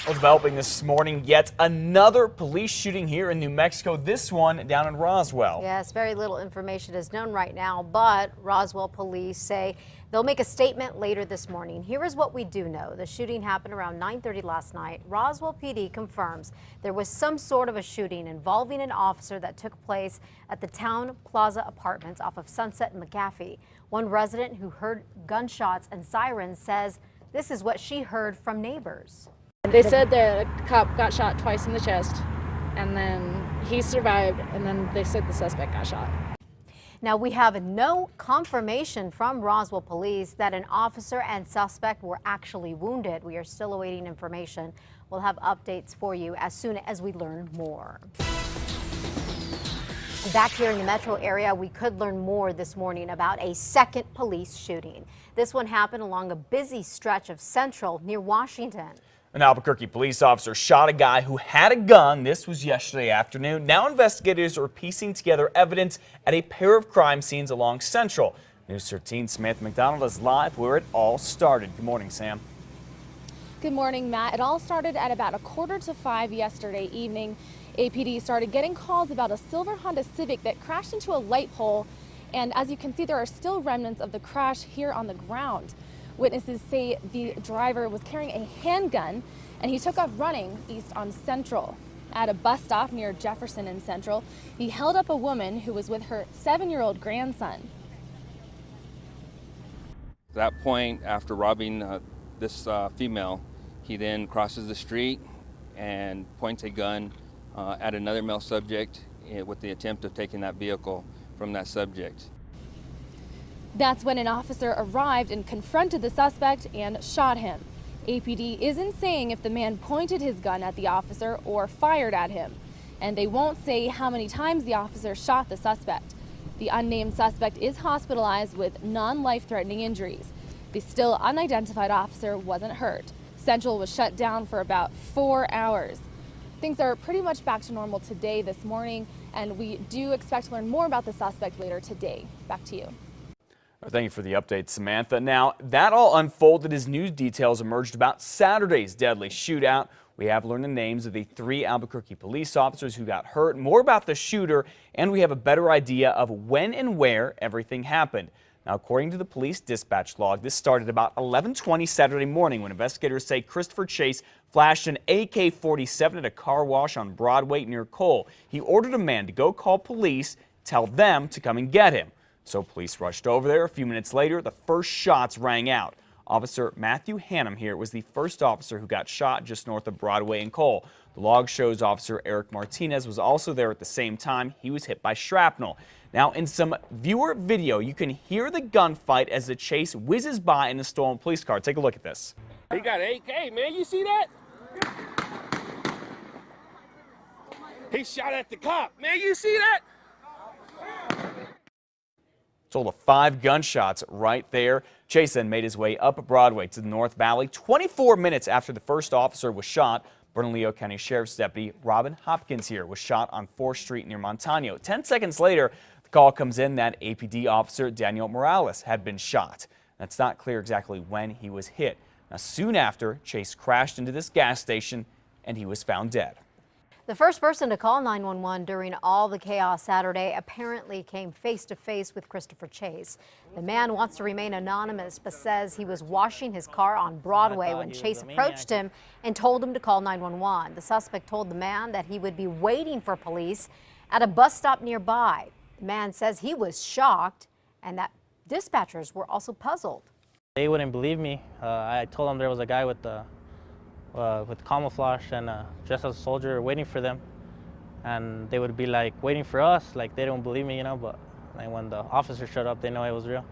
Well, developing this morning, yet another police shooting here in New Mexico, this one down in Roswell. Yes, very little information is known right now, but Roswell police say they'll make a statement later this morning. Here is what we do know. The shooting happened around 9:30 last night. Roswell PD confirms there was some sort of a shooting involving an officer that took place at the Town Plaza Apartments off of Sunset and McAfee. One resident who heard gunshots and sirens says this is what she heard from neighbors. They said the cop got shot twice in the chest, and then he survived, and then they said the suspect got shot. Now, we have no confirmation from Roswell police that an officer and suspect were actually wounded. We are still awaiting information. We'll have updates for you as soon as we learn more. Back here in the metro area, we could learn more this morning about a second police shooting. This one happened along a busy stretch of Central near Washington. An Albuquerque police officer shot a guy who had a gun. This was yesterday afternoon. Now investigators are piecing together evidence at a pair of crime scenes along Central. News 13's Samantha McDonald is live where it all started. Good morning, Sam. Good morning, Matt. It all started at about 4:45 yesterday evening. APD started getting calls about a silver Honda Civic that crashed into a light pole. And as you can see, there are still remnants of the crash here on the ground. Witnesses say the driver was carrying a handgun and he took off running east on Central. At a bus stop near Jefferson and Central, he held up a woman who was with her 7-year-old grandson. At that point, after robbing this female, he then crosses the street and points a gun at another male subject with the attempt of taking that vehicle from that subject. That's when an officer arrived and confronted the suspect and shot him. APD isn't saying if the man pointed his gun at the officer or fired at him, and they won't say how many times the officer shot the suspect. The unnamed suspect is hospitalized with non-life-threatening injuries. The still unidentified officer wasn't hurt. Central was shut down for about 4 hours. Things are pretty much back to normal today, this morning, and we do expect to learn more about the suspect later today. Back to you. Thank you for the update, Samantha. Now, that all unfolded as news details emerged about Saturday's deadly shootout. We have learned the names of the 3 Albuquerque police officers who got hurt, more about the shooter, and we have a better idea of when and where everything happened. Now, according to the police dispatch log, this started about 11:20 Saturday morning when investigators say Christopher Chase flashed an AK-47 at a car wash on Broadway near Cole. He ordered a man to go call police, tell them to come and get him. So police rushed over there. A few minutes later, the first shots rang out. Officer Matthew Hannum here was the first officer who got shot just north of Broadway and Cole. The log shows Officer Eric Martinez was also there at the same time. He was hit by shrapnel. Now, in some viewer video, you can hear the gunfight as the chase whizzes by in a stolen police car. Take a look at this. He got an AK, man. You see that? He shot at the cop. Man, you see that? Total of 5 gunshots right there. Chase then made his way up Broadway to the North Valley. 24 minutes after the first officer was shot, Bernalillo County Sheriff's Deputy Robin Hopkins here was shot on 4th Street near Montano. 10 seconds later, the call comes in that APD officer Daniel Morales had been shot. It's not clear exactly when he was hit. Now, soon after, Chase crashed into this gas station and he was found dead. The first person to call 911 during all the chaos Saturday apparently came face to face with Christopher Chase. The man wants to remain anonymous but says he was washing his car on Broadway when Chase approached him and told him to call 911. The suspect told the man that he would be waiting for police at a bus stop nearby. The man says he was shocked and that dispatchers were also puzzled. They wouldn't believe me. I told them there was a guy with camouflage and dressed as a soldier waiting for them, and they would be like waiting for us, like they don't believe me, you know, but like, when the officer showed up, they know it was real.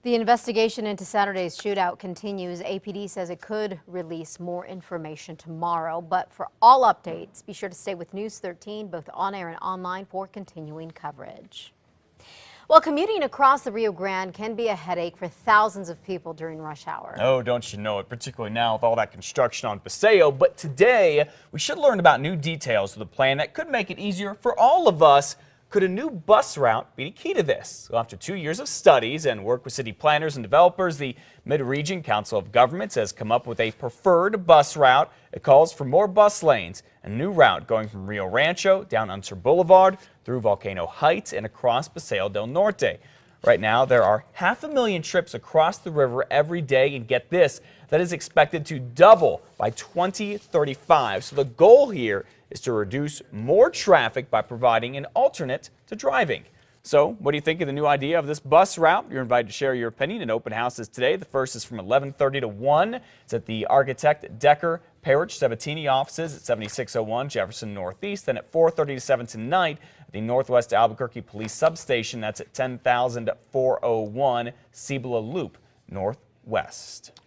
The investigation into Saturday's shootout continues. APD says it could release more information tomorrow, but for all updates, be sure to stay with News 13, both on air and online, for continuing coverage. Well, commuting across the Rio Grande can be a headache for thousands of people during rush hour. Oh, don't you know it, particularly now with all that construction on Paseo. But today, we should learn about new details of the plan that could make it easier for all of us. Could a new bus route be the key to this? Well, after 2 years of studies and work with city planners and developers, the Mid-Region Council of Governments has come up with a preferred bus route. It calls for more bus lanes, a new route going from Rio Rancho down Unser Boulevard through Volcano Heights and across Paseo del Norte. Right now, there are 500,000 trips across the river every day, and get this, that is expected to double by 2035. So the goal here is to reduce more traffic by providing an alternate to driving. So what do you think of the new idea of this bus route? You're invited to share your opinion in open houses today. The first is from 11:30 to 1. It's at the Architect Decker Parrish Sabatini offices at 7601 Jefferson Northeast. Then at 4:30 to 7 tonight at the Northwest Albuquerque Police Substation. That's at 10,401 Cibola Loop Northwest.